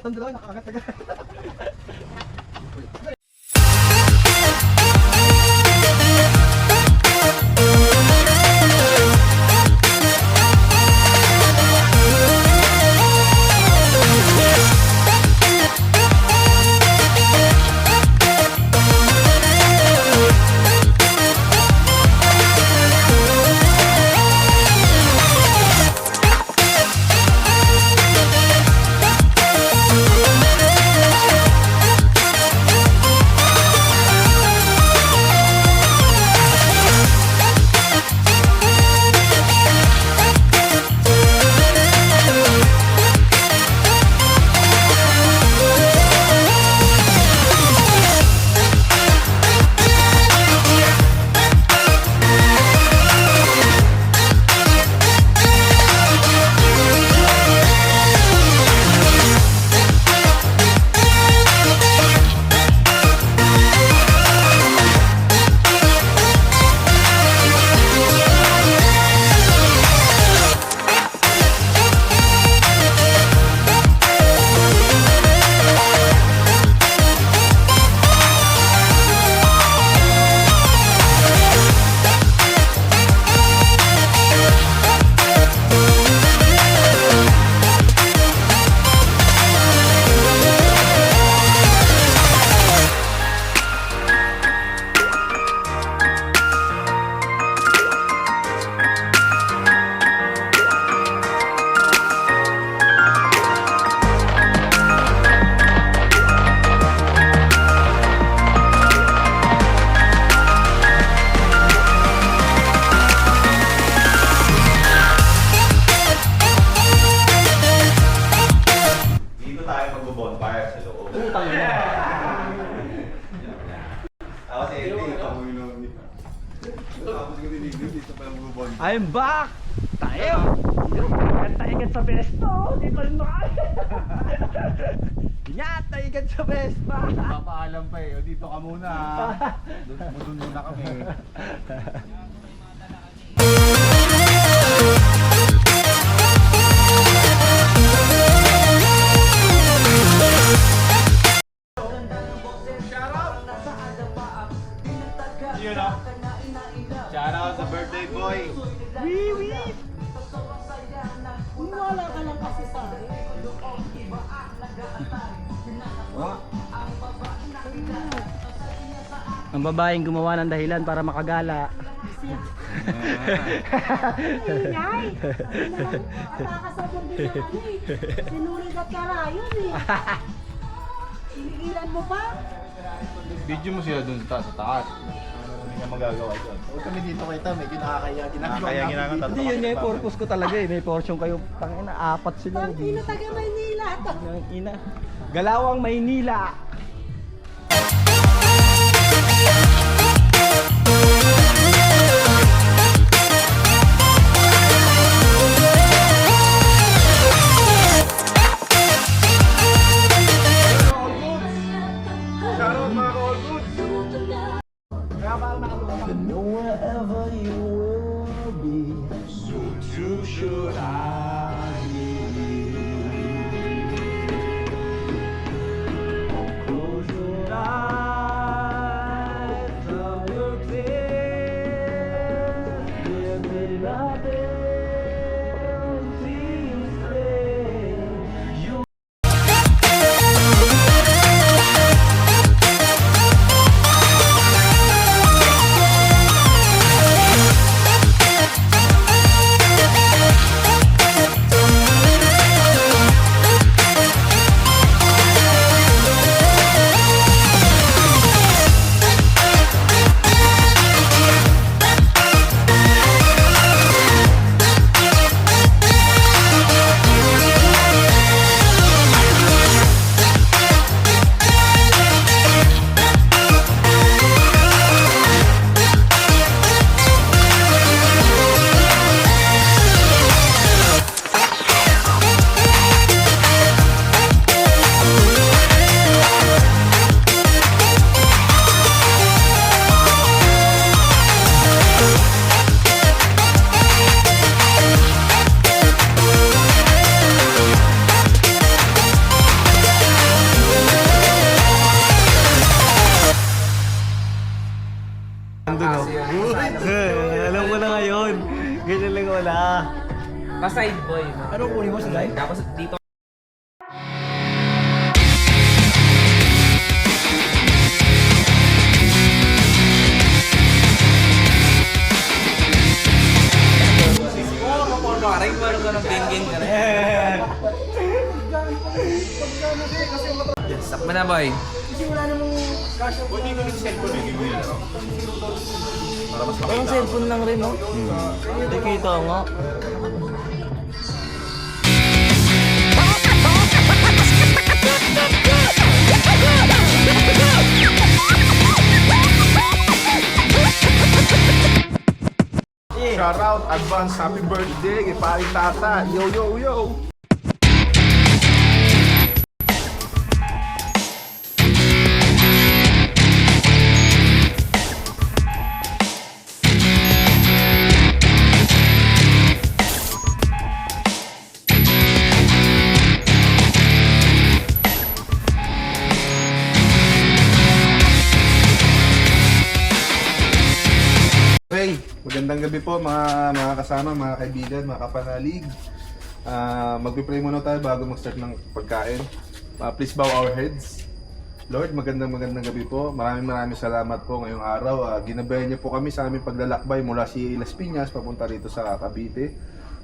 Nakalimutan din ako, nakaangat agad. I'm back! Tayo! Taigan sa Vespa! Di pa rin makaya! Ingat! Taigan sa Vespa! Papaalam pa eh, o dito ka muna. Doon muna kami. Shoutout sa birthday boy! Wee wee! Wala ka lang kasi sa akin. Ang babaeng gumawa ng dahilan para makagala. Ingay! Nakakasabog din na kami. Sinulig at karayon eh. Sinigilan mo pa? Video mo siya dun sa taas. Hindi na magagawa dyan. Huwag kami dito kita, may kinakaya. Kinakaya Hindi yun nga yung purpose ko talaga eh. May portion kayo. Tangina, apat sila. Pangino taga Maynila. Ang ina. Galawang Maynila. Wherever you will be, so too should I be. Close your eyes. nandun, oh. Alam ko na ngayon. Ganyan lang wala. Pa-side boy. Anong kunin mo sa live? Tapos dito. Parang meron ka ng binging ka na. Sakma na boy. Kasi wala namang kasya. Parang cellphone lang rin, no? Hindi kita nga. Shout out, advance happy birthday kay Paring Tata. Yo, yo, yo. Hey, magandang gabi po mga kasama, mga kaibigan, mga kapanalig. Magpipray muna tayo bago mag-start ng pagkain. Please bow our heads. Lord, magandang gabi po. Maraming salamat po ngayong araw. Ginabayan niyo po kami sa aming paglalakbay mula si Las Piñas papunta rito sa Cavite.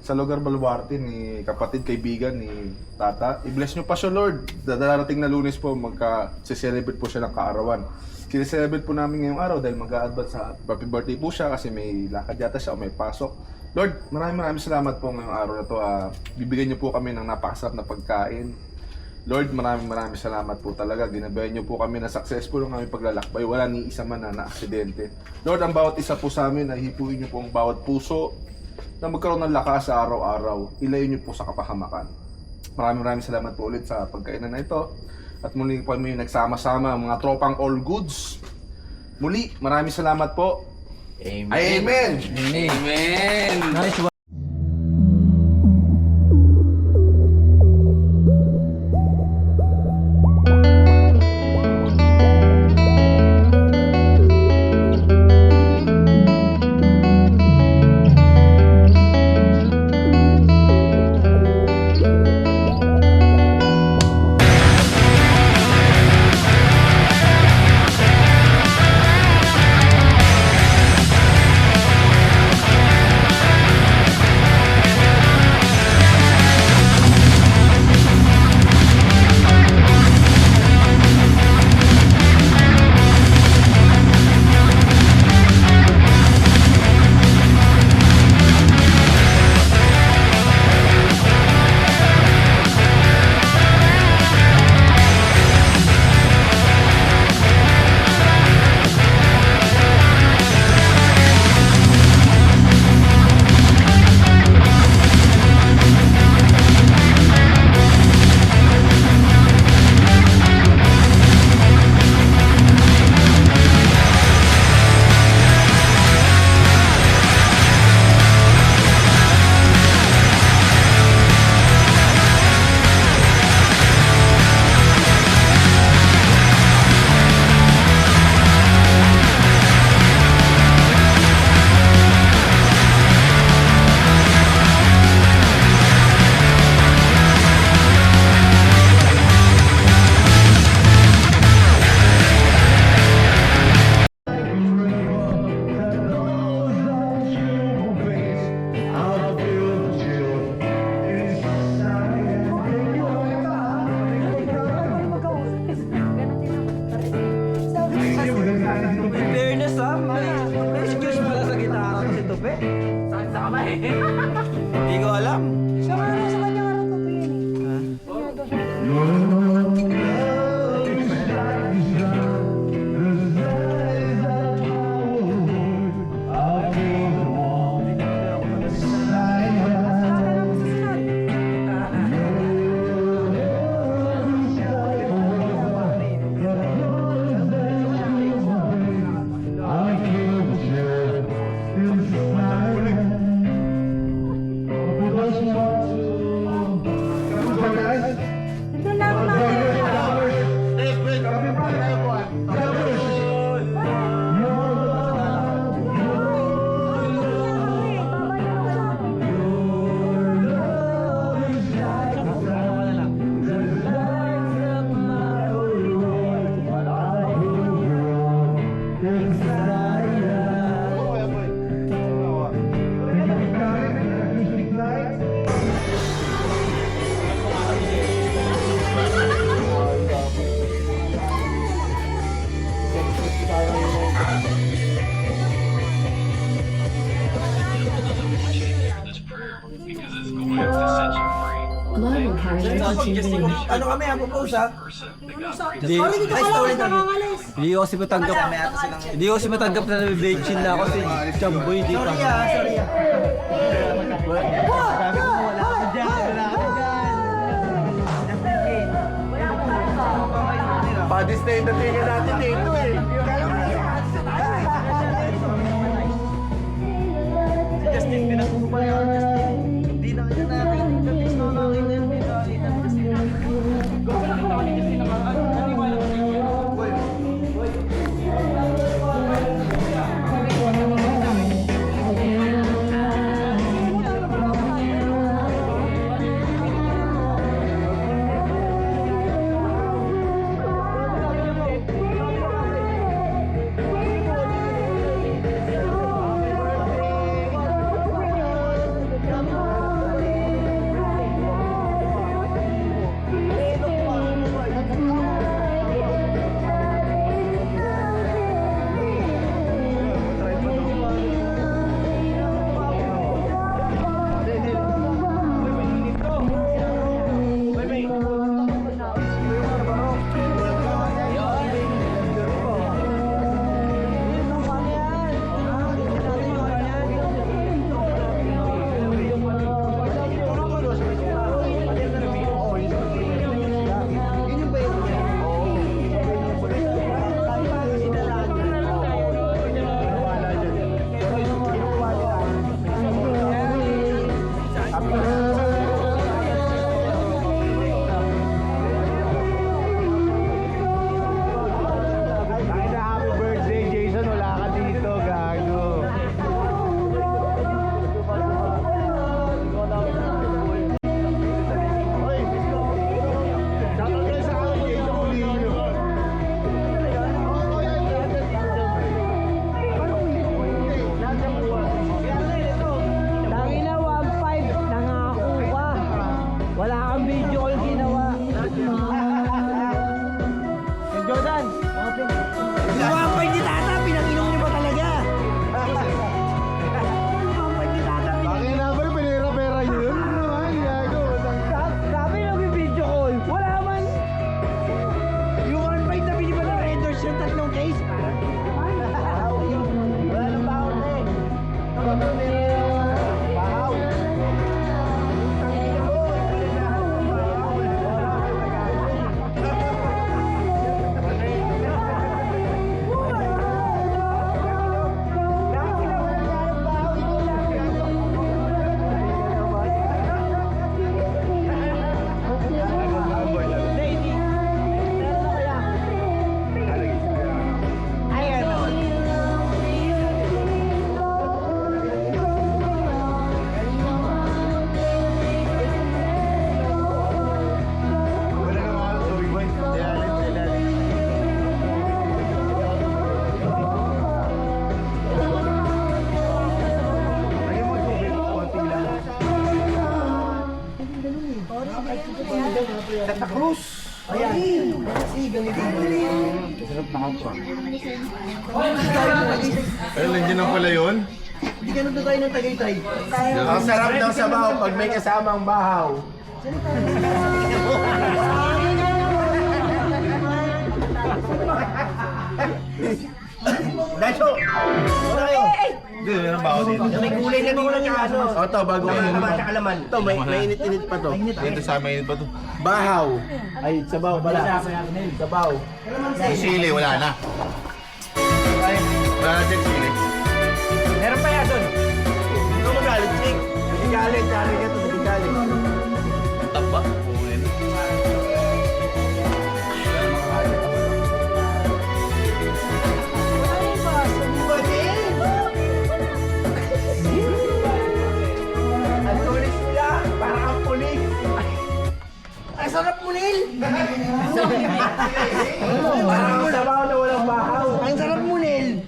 Sa lugar Baluarte ni kapatid kaibigan ni Tata. I-bless niyo pa siya, Lord. Darating na Lunes po magka-celebrate po siya ng kaarawan. Kine-celebrate po namin ngayong araw dahil mag-a-advance sa happy birthday po siya kasi may lakad yata siya o may pasok. Lord, maraming salamat po ngayong araw na to. Bibigyan niyo po kami ng napakasarap na pagkain. Lord, maraming salamat po talaga. Ginabayan niyo po kami na successful ng aming paglalakbay. Wala ni isa man na aksidente. Lord, ang bawat isa po sa amin, hipuin niyo po ang bawat puso na magkaroon ng lakas sa araw-araw. Ilayo niyo po sa kapahamakan. Maraming salamat po ulit sa pagkainan na ito. At muli po kami nagsama-sama mga tropang all goods. Muli, maraming salamat po. Amen. Amen. Amen. Nice one. Fairness, may excuse pala sa gitara ko si Tupe. Saan sa kamay? Hindi ko alam. Siya nga sa kanya nga rin totoo yan eh. Ano kami, propose ha? Hindi. Dito ka lang, nangangalis. Hindi ko kasi matanggap na nabibigin na ako si Jamboy dito. Sorry ah. Pa-display na tingin natin dito eh. Justin, pinatuto pa yun. Hindi na kanya natin. Tapos na namin na yung Santa Cruz. Ayan. Kasi ganito. Sarap na kapwa. Ay, nandiyan na pala yun. Hindi ganun tayo ng Tagaytay. Ang sarap ng sabaw pag may kasamang bahaw. Dacho! Hindi, meron bahaw dito. May kulay na dito ng ano. O, ito, bago kayo. Sa kalaman. Ito, may init-init pa to. Dito sa amin, init pa to. Bahaw. Ay, sabaw pala. Sabaw. Yung sili, wala na. Wala na dyan sili. Meron pa yan doon. Hindi ko magalit, Chick. Galit ka ito, galit. Taba. Ang tulis nila, parang ang pulis. Ang sarap mo, Nil. Parang sabaw na walang bahaw. Ang sarap mo, Nil.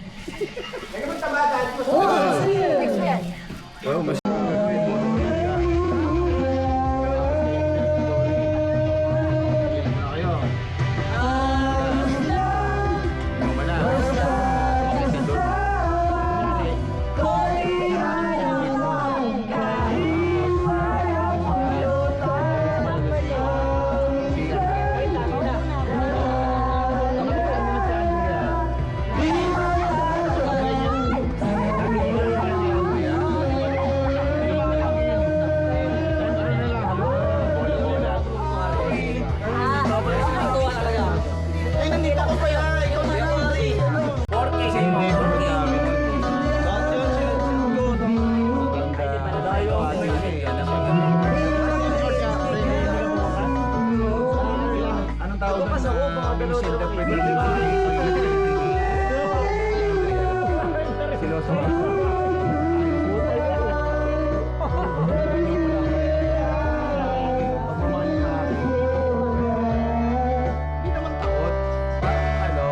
Hindi naman takot. Parang ano,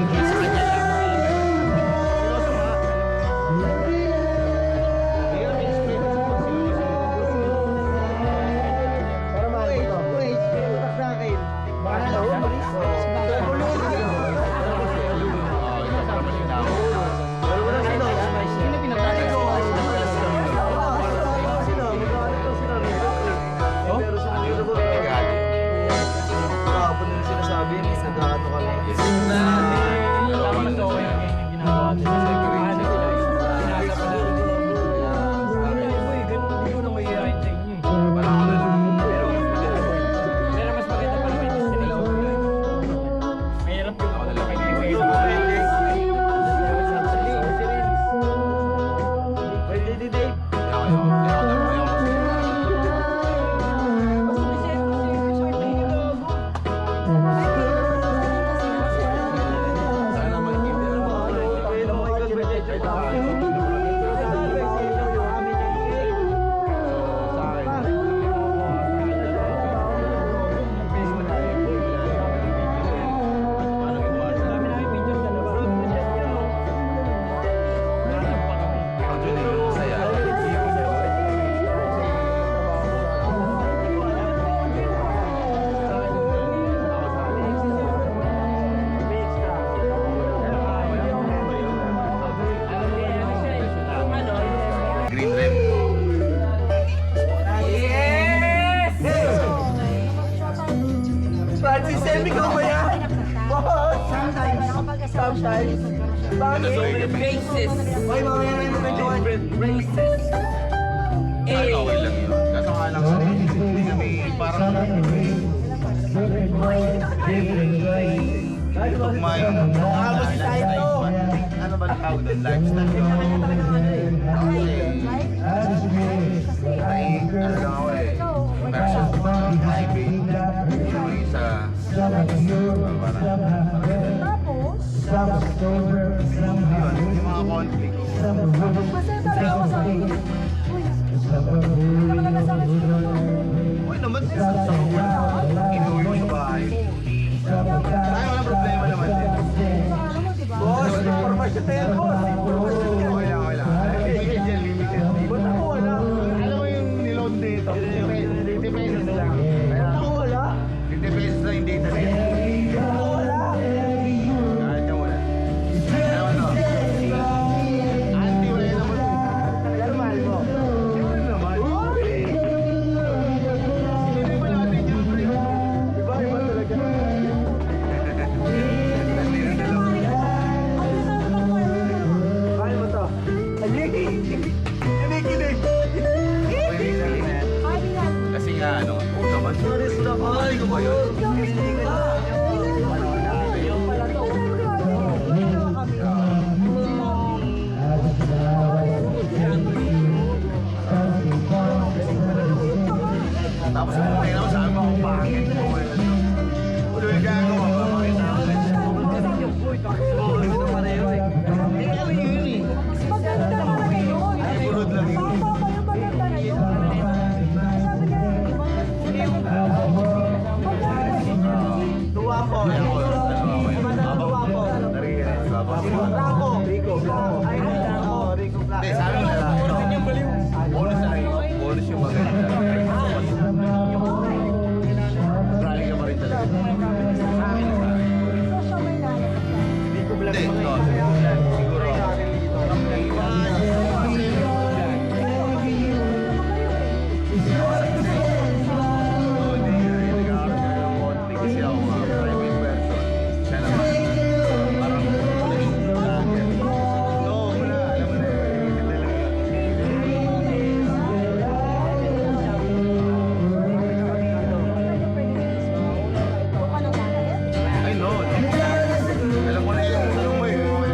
sa kanya lang. Sinosoma. Kaya may spirit sa pagsiloso. Para wait, utak sa akin. Para na, Green rim. Francis, send me ko ba yan? Sometimes. Bakit? Racist. Oy, mamaya na yung kwentuhan. Racist. Okay lang yun. Kaso nga lang, hindi kami parang tugma yung ano ba tawag doon? Lifestyle yun. Ay, ano lang ako eh. Person. Highway. Yung isa. Yun, yung mga conflict. Masaya talaga ako sa akin. Uy, talaga sa akin. Okay naman, sa inuwi mo sa bahay. Tayo walang problema naman din. Ano mo, diba? Boss, informasyon na yan, boss. Okay lang, okay lang. Limited yan, limited. Ba't ako wala? Alam mo yung niload dito? 50 pesos lang. Kaya, Ako wala? 50 pesos lang yung data rate. Ako wala? Kahit yung wala. Ano, ano? Auntie, wala naman. Pero mahal mo. Siyempre naman. Hindi ba natin yung pre? Iba talaga. Kaya mo to. Kinikilig. Kasi nga, ano, oo naman. Sorry, ay, ko ba yun? Tapos kung tayo naman sabi mo kung pangit mo. Ulo yung gagawa ba? Makita ko lang. Oo, ito pareho eh. Maganda talaga yun. Burod lang yun. Tama ba yung maganda na yun? Sabi niya, Tuwa po. Kaya ko, dalawa ko yun. Tuwa po. Naririnig ko ako. Bravo. Rico. Ay, Rico Black. Hindi, sabi mo lalaki. Bonus na rin. Bonus yung maganda. Rally ka pa rin talaga. Sa akin. social media. Rico Black. Hindi, no. Siguro. Kasi ako nga, private person. Siya naman. Parang no, wala. Alam mo na eh. Hindi talaga. Ay, no. Alam mo na yun. Alam mo eh.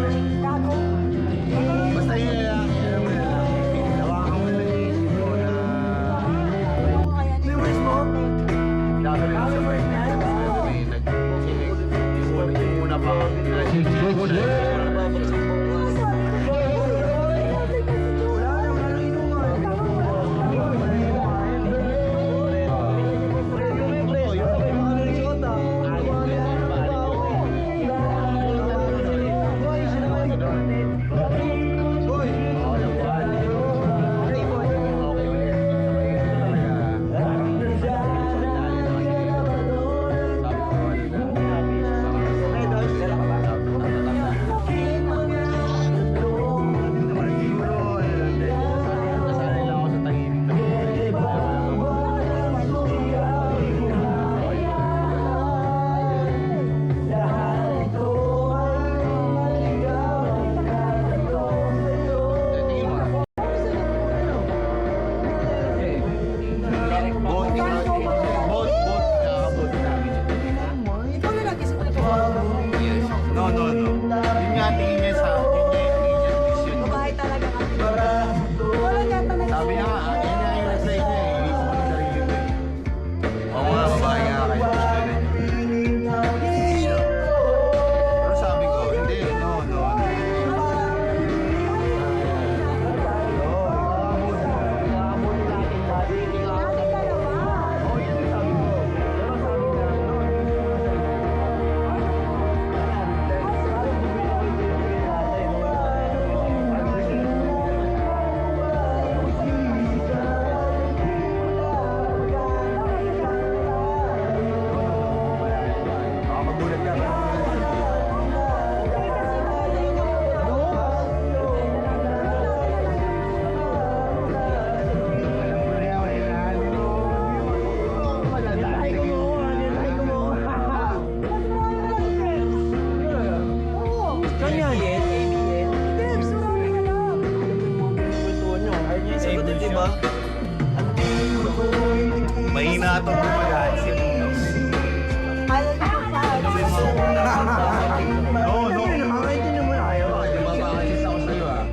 Ikaw na nag-isip ko na No. Yun nga tingin niya sa babae talaga kami. Wala nga talaga. Sabi niya nga, yun nga yung reply niya eh. Hindi ko ano sarili ko eh. Oo nga, babae nga kayo. Pero sabi ko, hindi, no. Kanya yan, ABN. Debs, marami ka lang. Kultuhan nyo. Ayun yung sagot, di ba? Mahina itong gumagaan si Ayaw niyo pa. No. Nakakaintindi mo na kayo. Mabakasis ako sa'yo ah.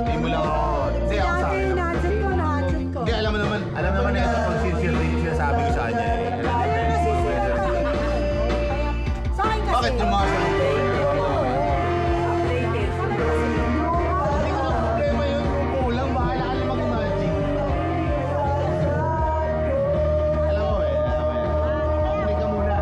Hindi mo lang ako. Hindi ako sa akin. Na-chat ko. Hindi, alam naman na ito pag sincere rin yung sinasabi ko sa kanya eh. Sa akin kasi. Bakit yung mga sa Updated. Hindi ko na problema yun. Kung kulang, bahala ka na mag-imagine. Alam mo eh. Makinig ka muna.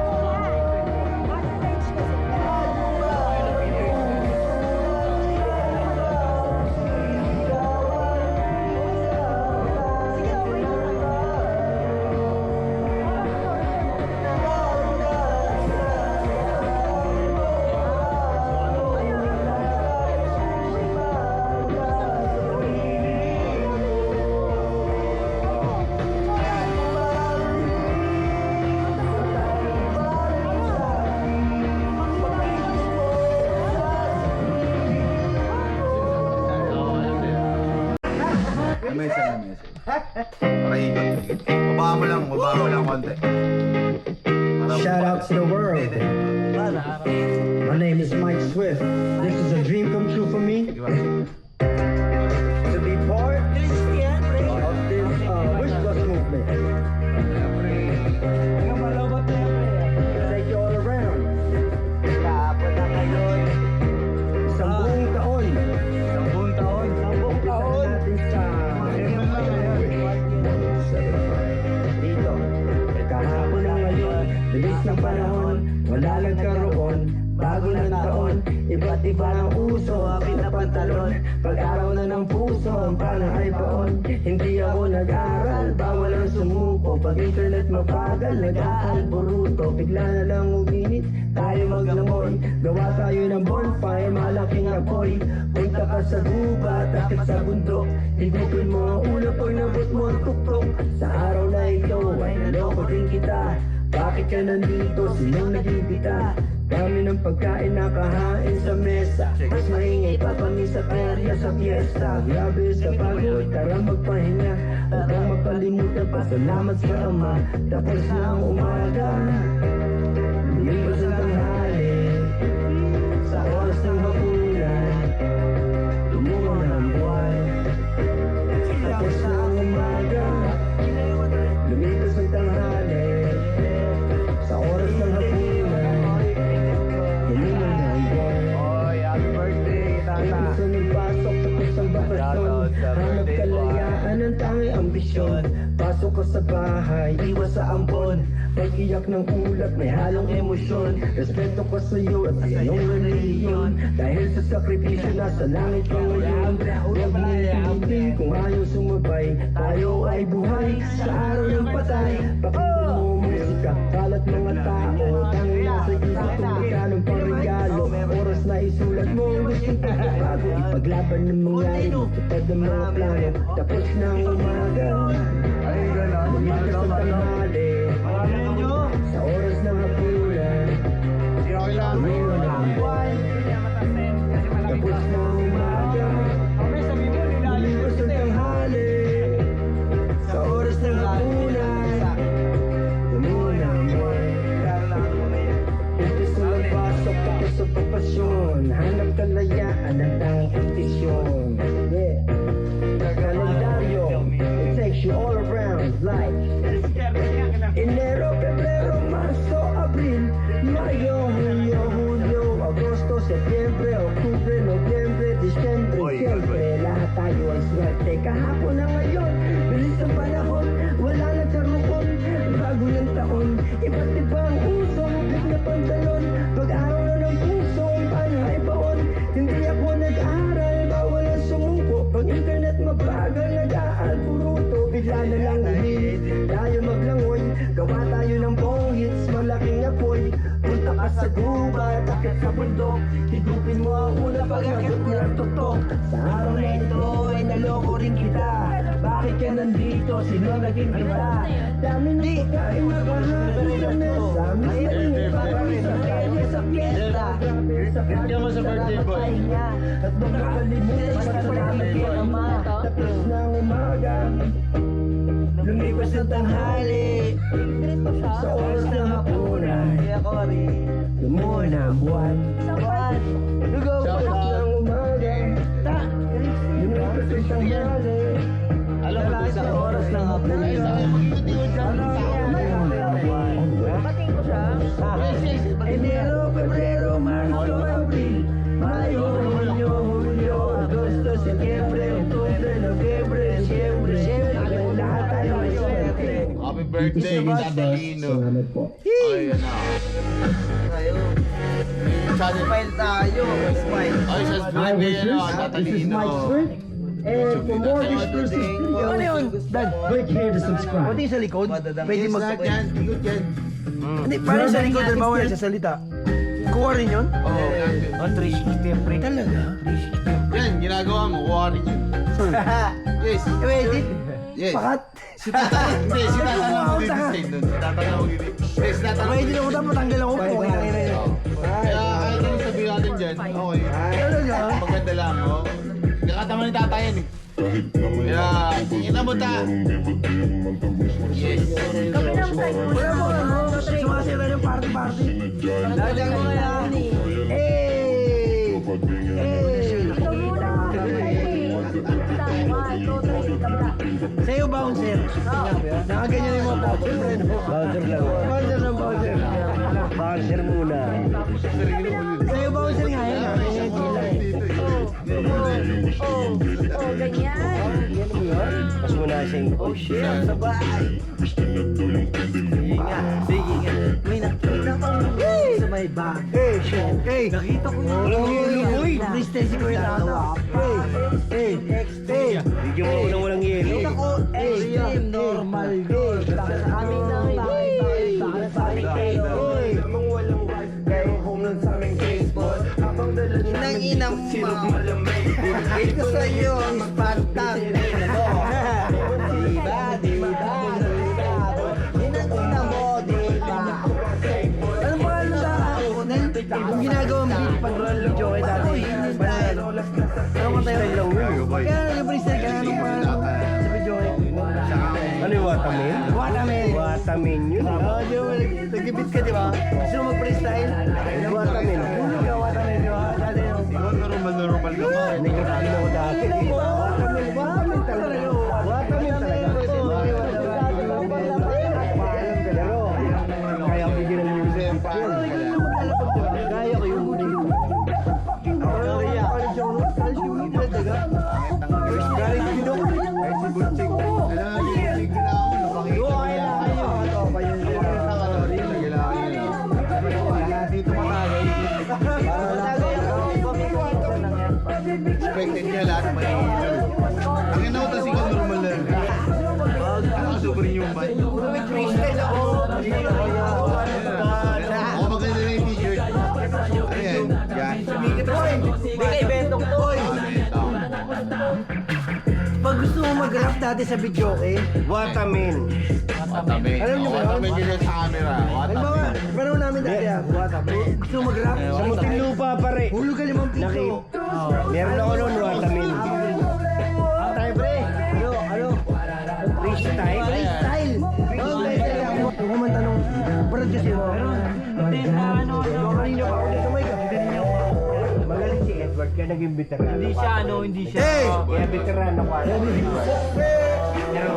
Pakikot. Baba mo lang konti. Shout out to the world. My name is Mike Swift. This is a dream come true for me to be part of this Wish Bus movement. Take you all around. Isang buong taon. Natin sa dito. Kahapon na ngayon, bilis ng panahon, wala nagkaroon. Bago ng taon, iba't iba ang uso, hapit na pantalon. Pag-araw na ng puso, ang panang ay baon. Hindi ako nag-aral, bawal ang sumuko. Pag internet mabagal, nag-aalboruto. Bigla na lang uminit, tayo maglamoy. Gawa tayo ng bonfire, malaking apoy. Punta ka sa gubat, akit sa bundok. Higupin mo ang ulo pag nabot mo ang tuktok. Sa araw na ito, ay naloko din kita. Bakit ka nandito? Sinong nagibita? Dami ng pagkain nakahain sa mesa. Mas maingay pa kami sa perya sa fiesta. Grabe sa pagod, tara magpahinga. Huwag kang makalimutan pa, salamat sa Ama. Tapos na ang umaga, lumipas ang tanghali. Sa oras ng hapunan, tumungo na ang buwan. Tapos na ang umaga, lumipas ang tanghali. Sa oras ng hapunan, iyak ng ulat, may halong emosyon. Respeto ko sa iyo at sa iyong relihiyon. Dahil sa sakripisyo nasa langit ka ngayon. Huwag mo iintindi kung ayaw sumabay. Tayo ay buhay sa araw ng patay. Pakinggan mo musika, kalat mga tao. Tanging nasa isip kung magkanong pangregalo. Oras na isulat mo ang gustong pagbabago. Ipaglaban ng mga ito, tutad ng mga plano. Tapos ng umaga, lumikas ang tanghali. Sa oras ng hapunan, lumiwan ang buwan. Tapos ng umaga, lumikas ang tanghali. Sa oras ng hapunan, lumiwan ang buwan. Umpisa ng pasok, tapos sa papasyon. Hanap kalayaan ang tanging kondisyon. Yeah. Kalendaryo, it takes you all around like Enero, Febrero, Marzo, Abril, Mayo, Junio, Julio, Agosto, Septiembre, Oktubre, Nobyembre, Disyembre, Siyempre, lahat tayo ay swerte. Kahapon na ngayon, bilis ang panahon, wala na karukon, bago ng taon, iba't ibang uso, hapit na pantalon, pag-araw na ng puso, ang panay baon, hindi ako nag-aral, bawal ang sumuko, pag internet mabagal, nag-aal, puruto, bigla na lang ulit, tayo maglangoy, gawa tayo ng bong hits, malaking apoy, punta ka sa gubat, akit sa bundok, higupin mo ang una pag-akit mo ng tutok, sa araw na ito ay naloko rin kita, bakit ka nandito, sino naging kita, dami ng pagkain na kahapon sa mesa, mainit para rin sa kanya sa fiesta, Hindi mo sa birthday boy. at makakalimutan sa salamat kay Ama, tapos ng umaga, lumipas ang tanghali, sa oras ng hapunan, lumuwan ang buwan. Lugaw pa ng umaga, lumipas ang tanghali, Alam mo sa oras ng hapunan. Enero, Febrero, Marzo, Abril, Mayo, Junio, Julio, Agosto, Septiembre, Oktubre, Nobyembre, Disyembre, lahat tayo ay swerte. Happy birthday, Tatalino. Salamat po. Ay, yan na. Channel. Smile tayo. Smile. Ay, sa Hi, birthday, ano, Wishers. This is Tatalino. Mike Swirt. And for more exclusive videos, Ano yun? Dan, click here to subscribe. pati sa likod. Pwede mag... Lahat yan, ikot yan. Hindi, parang sa likod, halimbawa yan sa salita. Kuha rin yun? Oo, yan din. Oh, 360 Talaga? Yan, ginagawa mo, kuha rin yun. Yes. Wait, Yes. pakat. Si Tata, hindi, si Tata na mag-design doon. Si Tata na mag-design. Yes, si Tata na Pwede na ko tapos tanggal ako. Okay na yun. Kaya kahit anong sabihin natin dyan, okay. Talaga? Maganda lang, oh. Nakatama ni Tata yan eh. Kaya, tingin na mo ta. Yes. Kami lang tayo. Wala mo ano, sumasira yung party-party. Lagyan mo kaya. Hey! Ito muna. One, two, three, kabila. Sa'yo, bouncer. Nakaganyan yung mga bouncer, friend. Bouncer lang. Bouncer lang, bouncer. Bouncer muna. Sa'yo, bouncer nga yan. Oh, ganyan. Mas muna siyang Oh shit, sabay. Sige nga, sige nga. May nakita ko sa may bag. Hey, shit. Hey, nakita ko na. Uy, Christine si Kuya Tata. Hey, hey. Bigyan mo ako ng walang yelo. Nakita ko, extreme normal day. Baka sa amin na baka sa amin kayo. Uy, Namang walang wife, pero home lang sa aming baseball. Habang dala niya Inang inang sino mo. malamay. Ito sa'yo ang Spartan. Diba, diba, diba. Inang mo, diba. Ano ba ano sa akin? Yung ginagawang beat pag video kay dati. Banal. Ano ko tayo lang yun? Kaya yung freestyle ka nung sa video kay. Ano yung watamin? Watamin. Watamin yun. Oo, di ba? Nag-beat ka, di ba? Gusto mo mag-freestyle? Watamin. Watamin, di ba? Dati yung... Normal naman. Nagkakain ako dati. Watamin talaga. Watamin talaga. Pero, kaya ko bigyan ng music. Kaya ko yung Galing ko dito. Ay, si Bunching. Alam mo, yung na ako, napakita ko yan. niya lahat may ilaw. Ang ina ko kasi ko normal lang. Ano ka super yung ba? May freestyle ako. Ako maganda na yung t-shirt. Ano yan? Yan. Hindi ka ibentong to. Pag gusto mo mag-rap dati sa video, Watamin. Watamin. Alam niyo ba yun? Watamin ganyan sa camera. Halimbawa, panahon namin dati Watamin. Gusto mo mag-rap? Sa Muntinlupa pare. Hulog ka 5 piso. Meron ako noon, Watamin. Tayo pre. Ano? Freestyle? Freestyle. Kung kumanta nung producer mo. Kanina pa ako dito may magaling si Edward kaya naging veteran. Hindi siya. Kaya veteran ako. Pero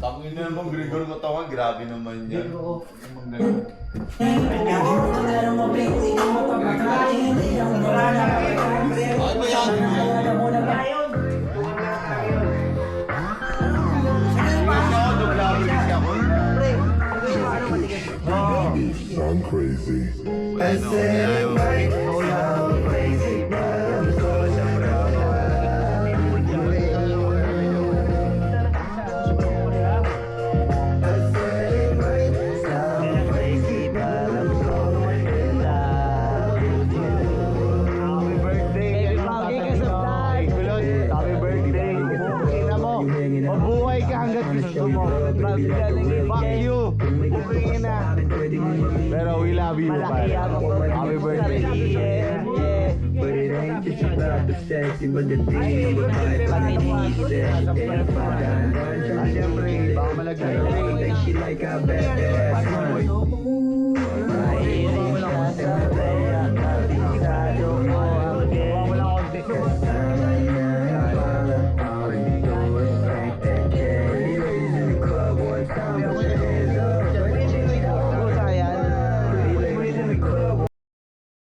Tangin na naman, Gregor Katawan. Grabe naman yan. Ano yan? I'm crazy. Mabuhay ka hanggat gusto mo. Fuck you. Pupingin na. Pero we love you, man. Happy birthday. But it ain't just about the sexy, but the thing about Siyempre, baka malagay. she like a badass.